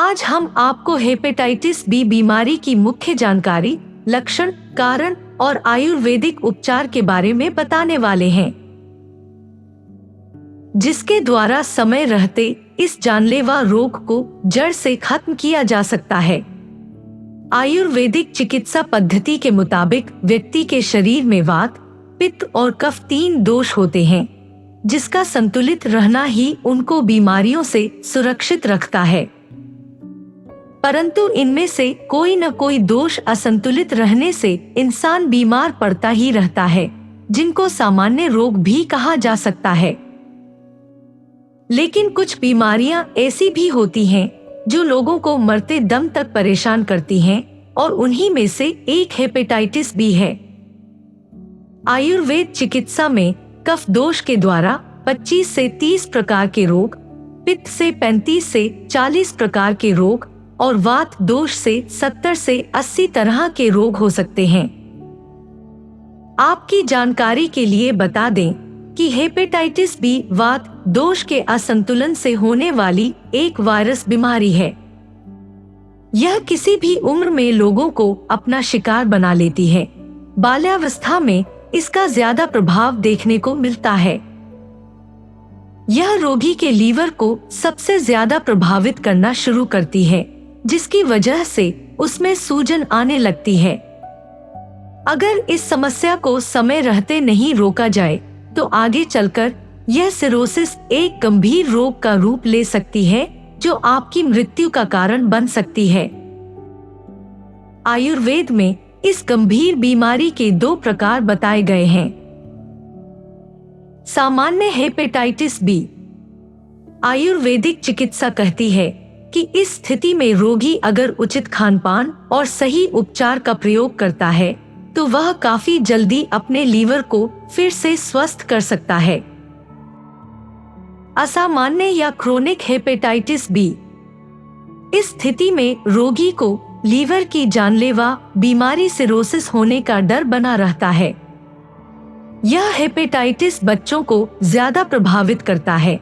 आज हम आपको हेपेटाइटिस बी बीमारी की मुख्य जानकारी, लक्षण, कारण और आयुर्वेदिक उपचार के बारे में बताने वाले हैं, जिसके द्वारा समय रहते इस जानलेवा रोग को जड़ से खत्म किया जा सकता है। आयुर्वेदिक चिकित्सा पद्धति के मुताबिक व्यक्ति के शरीर में वात, पित्त और कफ 3 दोष होते हैं, जिसका संतुलित रहना ही उनको बीमारियों से सुरक्षित रखता है। परंतु इनमें से कोई न कोई दोष असंतुलित रहने से इंसान बीमार पड़ता ही रहता है, जिनको सामान्य रोग भी कहा जा सकता है। लेकिन कुछ बीमारियां ऐसी भी होती हैं जो लोगों को मरते दम तक परेशान करती हैं, और उन्हीं में से एक हेपेटाइटिस बी है। आयुर्वेद चिकित्सा में कफ दोष के द्वारा 25 से 30 प्रकार के रोग, पित्त से 35 से 40 प्रकार के रोग और वात दोष से 70 से 80 तरह के रोग हो सकते हैं। आपकी जानकारी के लिए बता दें कि हेपेटाइटिस बी वात दोष के असंतुलन से होने वाली एक वायरस बीमारी है। यह किसी भी उम्र में लोगों को अपना शिकार बना लेती है। बाल्यावस्था में इसका ज्यादा प्रभाव देखने को मिलता है। यह रोगी के लीवर को सबसे ज्यादा प्रभावित करना शुरू करती है, जिसकी वजह से उसमें सूजन आने लगती है। अगर इस समस्या को समय रहते नहीं रोका जाए तो आगे चलकर यह सिरोसिस एक गंभीर रोग का रूप ले सकती है, जो आपकी मृत्यु का कारण बन सकती है। आयुर्वेद में इस गंभीर बीमारी के 2 प्रकार बताए गए हैं। सामान्य हेपेटाइटिस बी। आयुर्वेदिक चिकित्सा कहती है कि इस स्थिति में रोगी अगर उचित खानपान और सही उपचार का प्रयोग करता है तो वह काफी जल्दी अपने लीवर को फिर से स्वस्थ कर सकता है। असामान्य या क्रोनिक हेपेटाइटिस बी। इस स्थिति में रोगी को लीवर की जानलेवा बीमारी सिरोसिस होने का डर बना रहता है। यह हेपेटाइटिस बच्चों को ज्यादा प्रभावित करता है,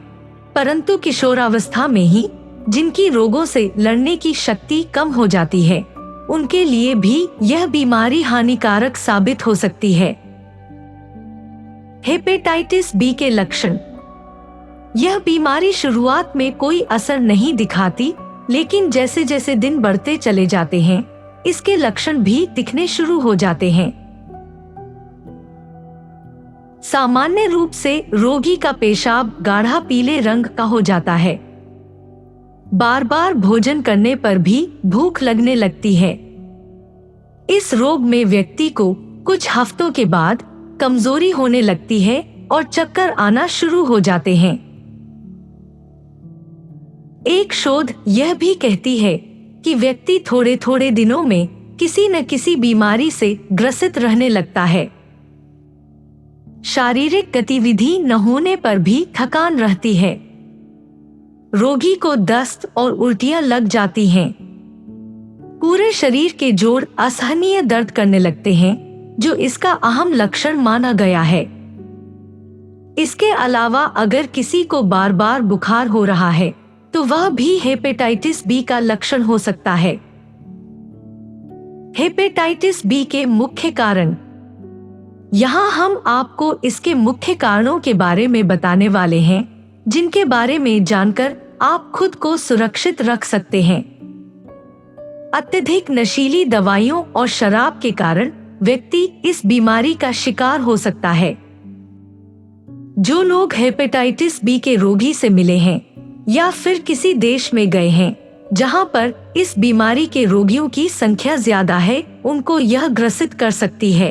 परंतु किशोरावस्था में ही जिनकी रोगों से लड़ने की शक्ति कम हो जाती है, उनके लिए भी यह बीमारी हानिकारक साबित हो सकती है। हेपेटाइटिस बी के लक्षण। यह बीमारी शुरुआत में कोई असर नहीं दिखाती, लेकिन जैसे जैसे दिन बढ़ते चले जाते हैं, इसके लक्षण भी दिखने शुरू हो जाते हैं। सामान्य रूप से रोगी का पेशाब गाढ़ा पीले रंग का हो जाता है। बार बार भोजन करने पर भी भूख लगने लगती है। इस रोग में व्यक्ति को कुछ हफ्तों के बाद कमजोरी होने लगती है और चक्कर आना शुरू हो जाते हैं। एक शोध यह भी कहती है कि व्यक्ति थोड़े थोड़े दिनों में किसी न किसी बीमारी से ग्रसित रहने लगता है। शारीरिक गतिविधि न होने पर भी थकान रहती है। रोगी को दस्त और उल्टियां लग जाती हैं। पूरे शरीर के जोड़ असहनीय दर्द करने लगते हैं, जो इसका अहम लक्षण माना गया है। इसके अलावा अगर किसी को बार बार बुखार हो रहा है तो वह भी हेपेटाइटिस बी का लक्षण हो सकता है। हेपेटाइटिस बी के मुख्य कारण। यहाँ हम आपको इसके मुख्य कारणों के बारे में बताने वाले हैं, जिनके बारे में जानकर आप खुद को सुरक्षित रख सकते हैं। अत्यधिक नशीली दवाइयों और शराब के कारण व्यक्ति इस बीमारी का शिकार हो सकता है। जो लोग हेपेटाइटिस बी के रोगी से मिले हैं या फिर किसी देश में गए हैं जहां पर इस बीमारी के रोगियों की संख्या ज्यादा है, उनको यह ग्रसित कर सकती है।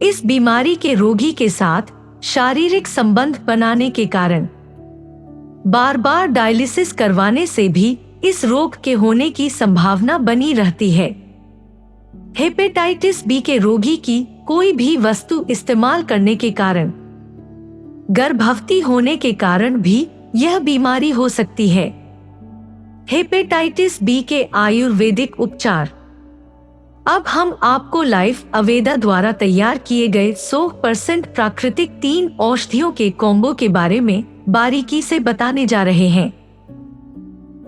इस बीमारी के रोगी के साथ शारीरिक संबंध बनाने के कारण बार बार डायलिसिस करवाने से भी इस रोग के होने की संभावना बनी रहती है। हेपेटाइटिस बी के रोगी की कोई भी वस्तु इस्तेमाल करने के कारण, गर्भवती होने के कारण भी यह बीमारी हो सकती है। हेपेटाइटिस बी के आयुर्वेदिक उपचार। अब हम आपको लाइफ अवेदा द्वारा तैयार किए गए 100% प्राकृतिक 3 औषधियों के कॉम्बो के बारे में बारीकी से बताने जा रहे हैं।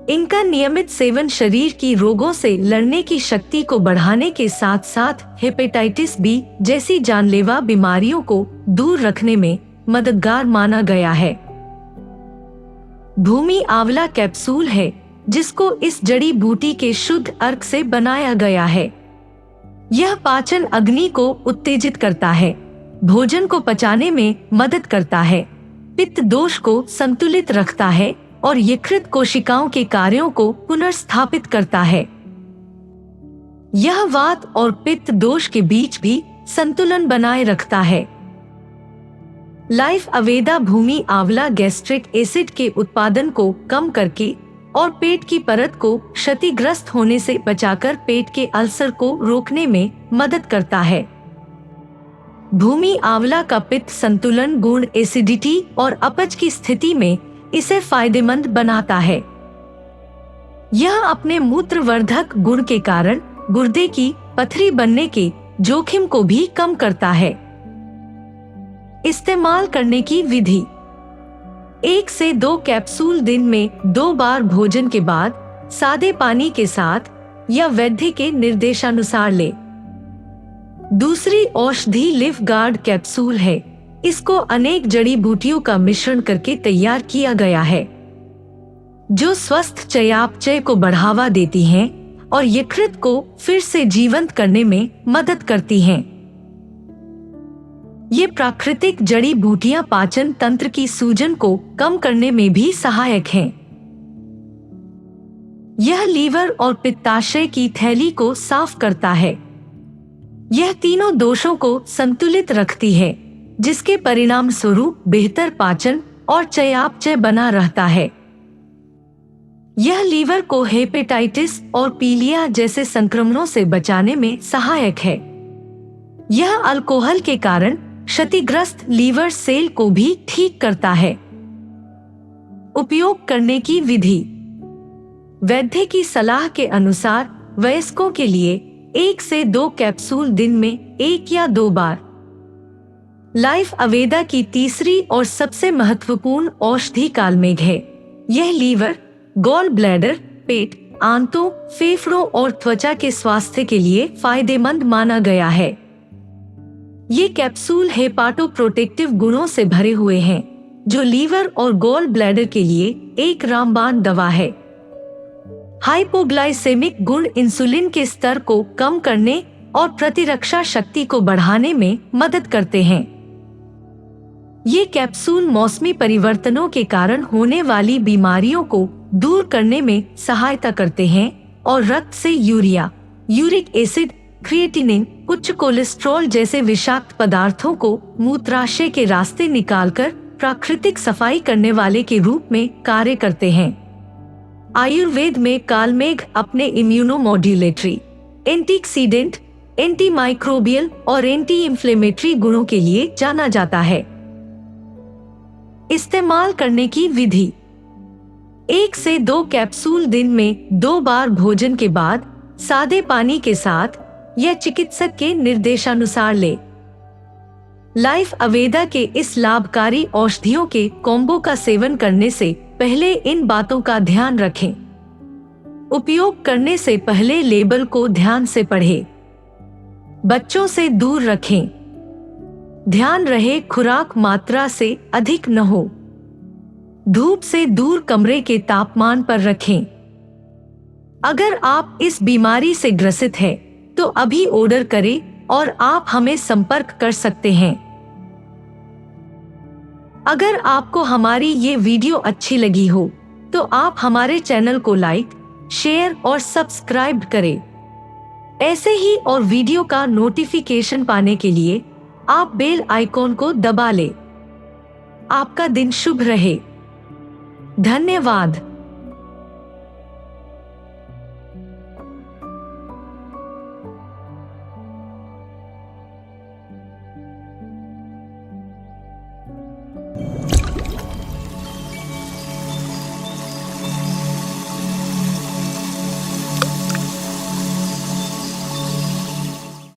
इनका नियमित सेवन शरीर की रोगों से लड़ने की शक्ति को बढ़ाने के साथ साथ हेपेटाइटिस बी जैसी जानलेवा बीमारियों को दूर रखने में मददगार माना गया है। भूमि आंवला कैप्सूल है जिसको इस जड़ी बूटी के शुद्ध अर्क से बनाया गया है। यह पाचन अग्नि को उत्तेजित करता है, भोजन को पचाने में मदद करता है, पित्त दोष को संतुलित रखता है और यकृत कोशिकाओं के कार्यों को पुनर्स्थापित करता है। यह वात और पित्त दोष के बीच भी संतुलन बनाए रखता है। लाइफ अवेदा भूमि आंवला गैस्ट्रिक एसिड के उत्पादन को कम करके और पेट की परत को क्षतिग्रस्त होने से बचाकर पेट के अल्सर को रोकने में मदद करता है। भूमि आंवला का पित्त संतुलन गुण एसिडिटी और अपच की स्थिति में इसे फायदेमंद बनाता है। यह अपने मूत्रवर्धक गुण के कारण गुर्दे की पथरी बनने के जोखिम को भी कम करता है। इस्तेमाल करने की विधि: 1 से 2 कैप्सूल दिन में 2 बार भोजन के बाद सादे पानी के साथ या वैद्य के निर्देशानुसार ले। दूसरी औषधि लिव गार्ड कैप्सूल है। इसको अनेक जड़ी बूटियों का मिश्रण करके तैयार किया गया है जो स्वस्थ चयापचय को बढ़ावा देती हैं और यकृत को फिर से जीवंत करने में मदद करती हैं। ये प्राकृतिक जड़ी बूटियां पाचन तंत्र की सूजन को कम करने में भी सहायक हैं। यह लीवर और पित्ताशय की थैली को साफ करता है। यह तीनों दोषों को संतुलित रखती है जिसके परिणाम स्वरूप बेहतर पाचन और चयापचय बना रहता है। यह लीवर को हेपेटाइटिस और पीलिया जैसे संक्रमणों से बचाने में सहायक है। यह अल्कोहल के कारण क्षतिग्रस्त लीवर सेल को भी ठीक करता है। उपयोग करने की विधि: वैद्य की सलाह के अनुसार वयस्कों के लिए 1 से 2 कैप्सूल दिन में 1 या 2 बार। लाइफ अवेदा की तीसरी और सबसे महत्वपूर्ण औषधि कालमेघ है। यह लीवर, गॉल ब्लैडर, पेट, आंतों, फेफड़ों और त्वचा के स्वास्थ्य के लिए फायदेमंद माना गया है। ये कैप्सूल हेपाटोप्रोटेक्टिव गुणों से भरे हुए हैं जो लीवर और गॉल ब्लैडर के लिए एक रामबाण दवा है। हाइपोग्लाइसेमिक गुण इंसुलिन के स्तर को कम करने और प्रतिरक्षा शक्ति को बढ़ाने में मदद करते हैं। ये कैप्सूल मौसमी परिवर्तनों के कारण होने वाली बीमारियों को दूर करने में सहायता करते हैं और रक्त से यूरिया, यूरिक एसिड, क्रिएटिनिन, उच्च कोलेस्ट्रॉल जैसे विषाक्त पदार्थों को मूत्राशय के रास्ते निकालकर प्राकृतिक सफाई करने वाले के रूप में कार्य करते हैं। आयुर्वेद में कालमेघ अपने इम्यूनोमॉड्यूलेटरी, एंटीऑक्सीडेंट, एंटीमाइक्रोबियल और एंटी इंफ्लेमेटरी गुणों के लिए जाना जाता है। इस्तेमाल करने की विधि: 1 से 2 कैप्सूल दिन में 2 बार भोजन के बाद सादे पानी के साथ या चिकित्सक के निर्देशानुसार ले। लाइफ अवेदा के इस लाभकारी औषधियों के कॉम्बो का सेवन करने से पहले इन बातों का ध्यान रखें। उपयोग करने से पहले लेबल को ध्यान से पढ़ें। बच्चों से दूर रखें। ध्यान रहे खुराक मात्रा से अधिक न हो। धूप से दूर कमरे के तापमान पर रखें। अगर आप इस बीमारी से ग्रसित हैं, तो अभी ऑर्डर करें और आप हमें संपर्क कर सकते हैं। अगर आपको हमारी ये वीडियो अच्छी लगी हो, तो आप हमारे चैनल को लाइक, शेयर और सब्सक्राइब करें। ऐसे ही और वीडियो का नोटिफिकेशन पाने के लिए आप बेल आइकॉन को दबा लें। आपका दिन शुभ रहे। धन्यवाद।